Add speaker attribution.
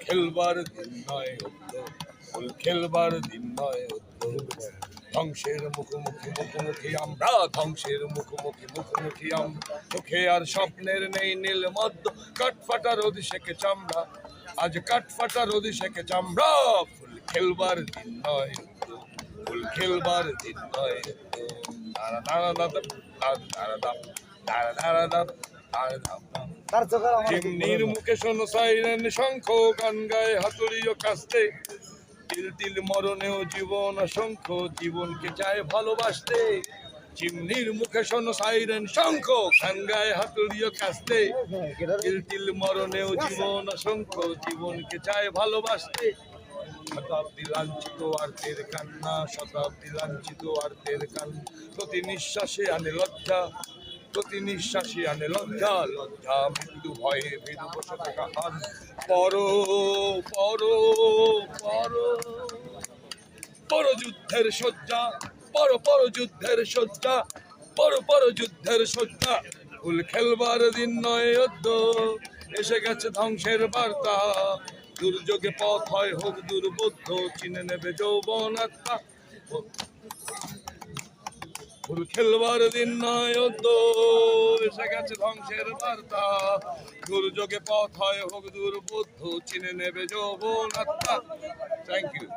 Speaker 1: খেলবার দিন নয় খেলবার দিন নয় ধ্বংসের মুখোমুখি আমরা ধ্বংসের মুখোমুখি আমরা চোখে আর স্বপ্নের নেই নীল মধ্য কাঠফাটা রোদ সেকে চামড়া আজ কাঠফাটা রোদ সেকে চামড়া ফুল খেলবার দিন নয় ফুল খেলবার দিন নয় চিমনির মুখে শোনো সাইরেন শঙ্খ গান গায়ে হাতুড়িও কাস্তে তিল তিল মরণেও জীবন অসংখ্য জীবনকে চায় ভালোবাসতে চিমনির মুখে শোনো সাইরেন শঙ্খ গান গায়ে হাতুড়িও কাস্তে তিল তিল মরণেও জীবন অসংখ্য জীবনকে চায় ভালোবাসতে শতাব্দী লাঞ্ছিত আর্তের কান্না শতাব্দী লাঞ্ছিত আর্তের কান্না প্রতি নিঃশ্বাসে আনে লজ্জা প্রতি নিঃশ্বাসে আনে লজ্জা লজ্জা মৃত্যু ভয়ে ভীরু বসে থাকা হান পর যুদ্ধের শয্যা পর যুদ্ধের শয্যা পর যুদ্ধের শয্যা ফুল খেলবার দিন নয় এসে গেছে ধ্বংসের বার্তা দুর্যোগে পথ হয় হোক দুর্বোধ্য চিনে নেবে যৌবন আত্মা ফুল খেলবার দিন নয় এসে গেছে ধ্বংসের বার্তা দুর্যোগে পথ হয় হোক দুর্বোধ্য চিনে নেবে যৌবন আত্মা থ্যাংক ইউ